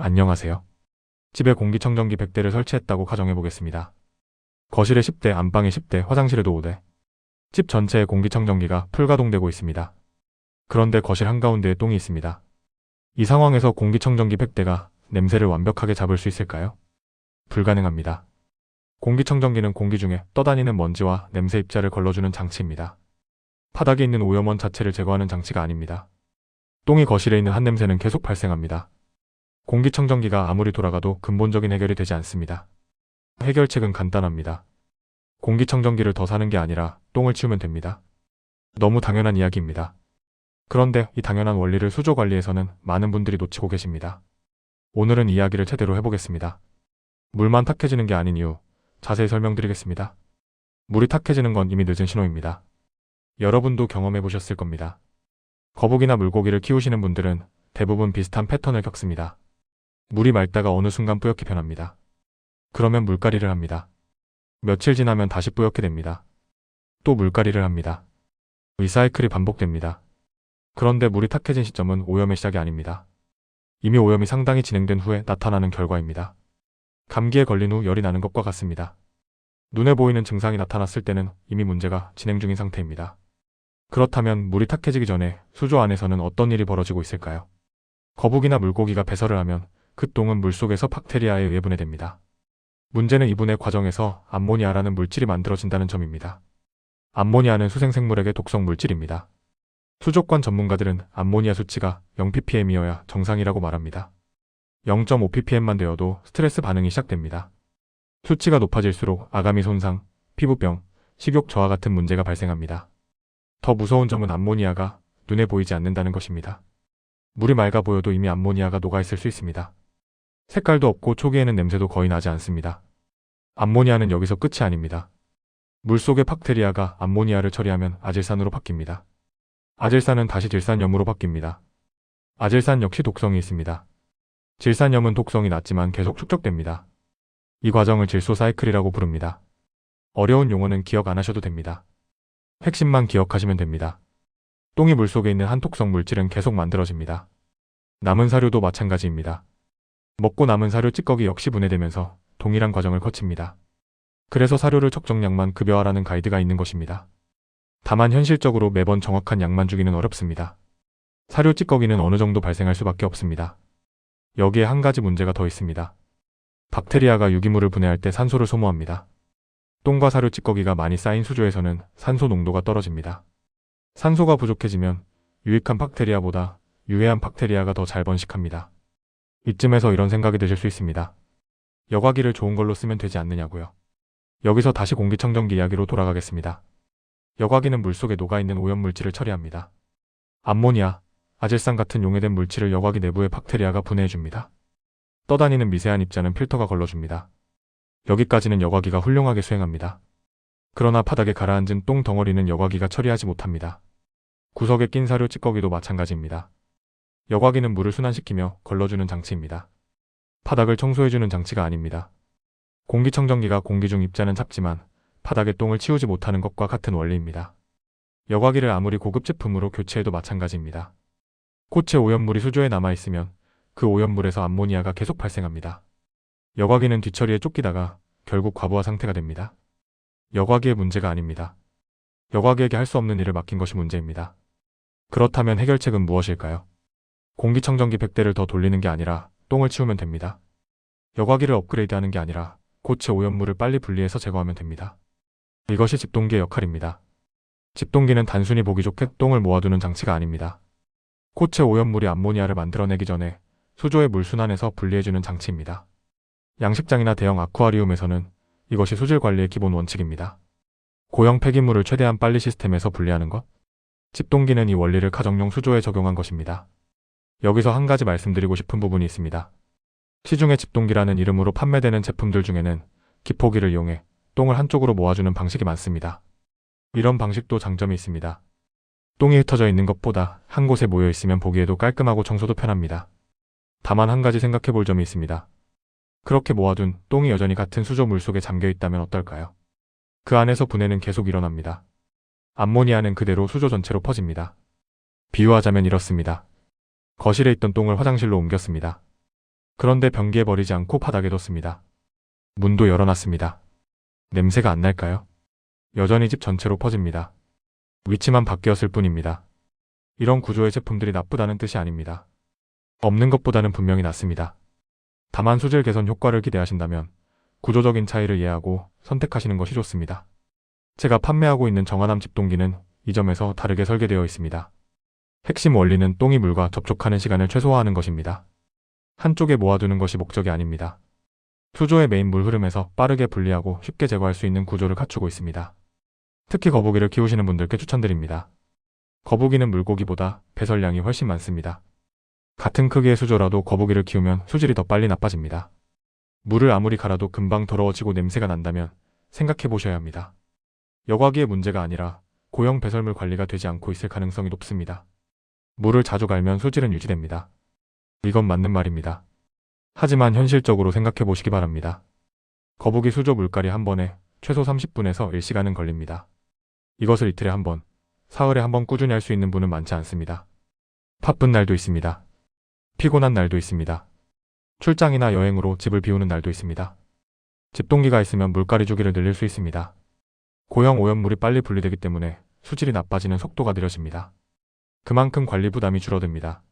안녕하세요. 집에 공기청정기 100대를 설치했다고 가정해 보겠습니다. 거실에 10대, 안방에 10대, 화장실에도 5대. 집 전체에 공기청정기가 풀가동되고 있습니다. 그런데 거실 한가운데에 똥이 있습니다. 이 상황에서 공기청정기 100대가 냄새를 완벽하게 잡을 수 있을까요? 불가능합니다. 공기청정기는 공기 중에 떠다니는 먼지와 냄새 입자를 걸러주는 장치입니다. 바닥에 있는 오염원 자체를 제거하는 장치가 아닙니다. 똥이 거실에 있는 한 냄새는 계속 발생합니다. 공기청정기가 아무리 돌아가도 근본적인 해결이 되지 않습니다. 해결책은 간단합니다. 공기청정기를 더 사는 게 아니라 똥을 치우면 됩니다. 너무 당연한 이야기입니다. 그런데 이 당연한 원리를 수조관리에서는 많은 분들이 놓치고 계십니다. 오늘은 이야기를 제대로 해보겠습니다. 물만 탁해지는 게 아닌 이유, 자세히 설명드리겠습니다. 물이 탁해지는 건 이미 늦은 신호입니다. 여러분도 경험해 보셨을 겁니다. 거북이나 물고기를 키우시는 분들은 대부분 비슷한 패턴을 겪습니다. 물이 맑다가 어느 순간 뿌옇게 변합니다. 그러면 물갈이를 합니다. 며칠 지나면 다시 뿌옇게 됩니다. 또 물갈이를 합니다. 리사이클이 반복됩니다. 그런데 물이 탁해진 시점은 오염의 시작이 아닙니다. 이미 오염이 상당히 진행된 후에 나타나는 결과입니다. 감기에 걸린 후 열이 나는 것과 같습니다. 눈에 보이는 증상이 나타났을 때는 이미 문제가 진행 중인 상태입니다. 그렇다면 물이 탁해지기 전에 수조 안에서는 어떤 일이 벌어지고 있을까요? 거북이나 물고기가 배설을 하면 그 똥은 물속에서 박테리아에 의해 분해됩니다. 문제는 이 분해 과정에서 암모니아라는 물질이 만들어진다는 점입니다. 암모니아는 수생생물에게 독성 물질입니다. 수족관 전문가들은 암모니아 수치가 0ppm이어야 정상이라고 말합니다. 0.5ppm만 되어도 스트레스 반응이 시작됩니다. 수치가 높아질수록 아가미 손상, 피부병, 식욕 저하 같은 문제가 발생합니다. 더 무서운 점은 암모니아가 눈에 보이지 않는다는 것입니다. 물이 맑아 보여도 이미 암모니아가 녹아있을 수 있습니다. 색깔도 없고 초기에는 냄새도 거의 나지 않습니다. 암모니아는 여기서 끝이 아닙니다. 물속의 박테리아가 암모니아를 처리하면 아질산으로 바뀝니다. 아질산은 다시 질산염으로 바뀝니다. 아질산 역시 독성이 있습니다. 질산염은 독성이 낮지만 계속 축적됩니다. 이 과정을 질소 사이클이라고 부릅니다. 어려운 용어는 기억 안 하셔도 됩니다. 핵심만 기억하시면 됩니다. 똥이 물속에 있는 한톡성 물질은 계속 만들어집니다. 남은 사료도 마찬가지입니다. 먹고 남은 사료 찌꺼기 역시 분해되면서 동일한 과정을 거칩니다. 그래서 사료를 적정량만 급여하라는 가이드가 있는 것입니다. 다만 현실적으로 매번 정확한 양만 주기는 어렵습니다. 사료 찌꺼기는 어느 정도 발생할 수밖에 없습니다. 여기에 한 가지 문제가 더 있습니다. 박테리아가 유기물을 분해할 때 산소를 소모합니다. 똥과 사료 찌꺼기가 많이 쌓인 수조에서는 산소 농도가 떨어집니다. 산소가 부족해지면 유익한 박테리아보다 유해한 박테리아가 더 잘 번식합니다. 이쯤에서 이런 생각이 드실 수 있습니다. 여과기를 좋은 걸로 쓰면 되지 않느냐고요. 여기서 다시 공기청정기 이야기로 돌아가겠습니다. 여과기는 물속에 녹아있는 오염물질을 처리합니다. 암모니아, 아질산 같은 용해된 물질을 여과기 내부의 박테리아가 분해해줍니다. 떠다니는 미세한 입자는 필터가 걸러줍니다. 여기까지는 여과기가 훌륭하게 수행합니다. 그러나 바닥에 가라앉은 똥 덩어리는 여과기가 처리하지 못합니다. 구석에 낀 사료 찌꺼기도 마찬가지입니다. 여과기는 물을 순환시키며 걸러주는 장치입니다. 바닥을 청소해주는 장치가 아닙니다. 공기청정기가 공기 중 입자는 잡지만 바닥에 똥을 치우지 못하는 것과 같은 원리입니다. 여과기를 아무리 고급 제품으로 교체해도 마찬가지입니다. 꽃의 오염물이 수조에 남아있으면 그 오염물에서 암모니아가 계속 발생합니다. 여과기는 뒤처리에 쫓기다가 결국 과부하 상태가 됩니다. 여과기의 문제가 아닙니다. 여과기에게 할 수 없는 일을 맡긴 것이 문제입니다. 그렇다면 해결책은 무엇일까요? 공기청정기 100대를 더 돌리는 게 아니라 똥을 치우면 됩니다. 여과기를 업그레이드하는 게 아니라 고체 오염물을 빨리 분리해서 제거하면 됩니다. 이것이 집동기의 역할입니다. 집동기는 단순히 보기 좋게 똥을 모아두는 장치가 아닙니다. 고체 오염물이 암모니아를 만들어내기 전에 수조의 물순환에서 분리해주는 장치입니다. 양식장이나 대형 아쿠아리움에서는 이것이 수질 관리의 기본 원칙입니다. 고형 폐기물을 최대한 빨리 시스템에서 분리하는 것. 집동기는 이 원리를 가정용 수조에 적용한 것입니다. 여기서 한 가지 말씀드리고 싶은 부분이 있습니다. 시중에 집동기라는 이름으로 판매되는 제품들 중에는 기포기를 이용해 똥을 한쪽으로 모아주는 방식이 많습니다. 이런 방식도 장점이 있습니다. 똥이 흩어져 있는 것보다 한 곳에 모여 있으면 보기에도 깔끔하고 청소도 편합니다. 다만 한 가지 생각해 볼 점이 있습니다. 그렇게 모아둔 똥이 여전히 같은 수조 물속에 잠겨 있다면 어떨까요? 그 안에서 분해는 계속 일어납니다. 암모니아는 그대로 수조 전체로 퍼집니다. 비유하자면 이렇습니다. 거실에 있던 똥을 화장실로 옮겼습니다. 그런데 변기에 버리지 않고 바닥에 뒀습니다. 문도 열어놨습니다. 냄새가 안 날까요? 여전히 집 전체로 퍼집니다. 위치만 바뀌었을 뿐입니다. 이런 구조의 제품들이 나쁘다는 뜻이 아닙니다. 없는 것보다는 분명히 낫습니다. 다만 수질 개선 효과를 기대하신다면 구조적인 차이를 이해하고 선택하시는 것이 좋습니다. 제가 판매하고 있는 정화남 집동기는 이 점에서 다르게 설계되어 있습니다. 핵심 원리는 똥이 물과 접촉하는 시간을 최소화하는 것입니다. 한쪽에 모아두는 것이 목적이 아닙니다. 수조의 메인 물 흐름에서 빠르게 분리하고 쉽게 제거할 수 있는 구조를 갖추고 있습니다. 특히 거북이를 키우시는 분들께 추천드립니다. 거북이는 물고기보다 배설량이 훨씬 많습니다. 같은 크기의 수조라도 거북이를 키우면 수질이 더 빨리 나빠집니다. 물을 아무리 갈아도 금방 더러워지고 냄새가 난다면 생각해 보셔야 합니다. 여과기의 문제가 아니라 고형 배설물 관리가 되지 않고 있을 가능성이 높습니다. 물을 자주 갈면 수질은 유지됩니다. 이건 맞는 말입니다. 하지만 현실적으로 생각해 보시기 바랍니다. 거북이 수조 물갈이 한 번에 최소 30분에서 1시간은 걸립니다. 이것을 이틀에 한 번, 사흘에 한 번 꾸준히 할 수 있는 분은 많지 않습니다. 바쁜 날도 있습니다. 피곤한 날도 있습니다. 출장이나 여행으로 집을 비우는 날도 있습니다. 집동기가 있으면 물갈이 주기를 늘릴 수 있습니다. 고형 오염물이 빨리 분리되기 때문에 수질이 나빠지는 속도가 느려집니다. 그만큼 관리 부담이 줄어듭니다.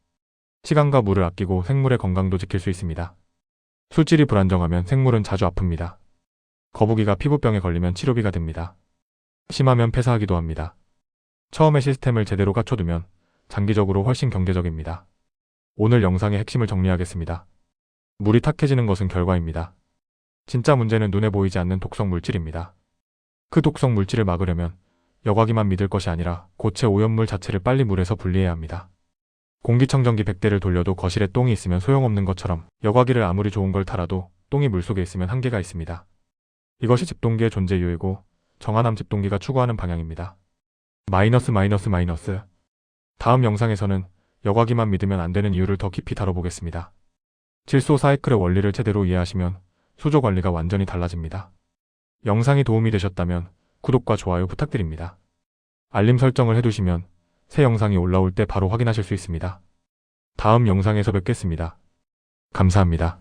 시간과 물을 아끼고 생물의 건강도 지킬 수 있습니다. 수질이 불안정하면 생물은 자주 아픕니다. 거북이가 피부병에 걸리면 치료비가 듭니다. 심하면 폐사하기도 합니다. 처음에 시스템을 제대로 갖춰두면 장기적으로 훨씬 경제적입니다. 오늘 영상의 핵심을 정리하겠습니다. 물이 탁해지는 것은 결과입니다. 진짜 문제는 눈에 보이지 않는 독성 물질입니다. 그 독성 물질을 막으려면 여과기만 믿을 것이 아니라 고체 오염물 자체를 빨리 물에서 분리해야 합니다. 공기청정기 100대를 돌려도 거실에 똥이 있으면 소용없는 것처럼 여과기를 아무리 좋은 걸 달아도 똥이 물속에 있으면 한계가 있습니다. 이것이 집동기의 존재 이유이고 정화남 집동기가 추구하는 방향입니다. 마이너스. 다음 영상에서는 여과기만 믿으면 안 되는 이유를 더 깊이 다뤄보겠습니다. 질소 사이클의 원리를 제대로 이해하시면 수조 관리가 완전히 달라집니다. 영상이 도움이 되셨다면 구독과 좋아요 부탁드립니다. 알림 설정을 해두시면 새 영상이 올라올 때 바로 확인하실 수 있습니다. 다음 영상에서 뵙겠습니다. 감사합니다.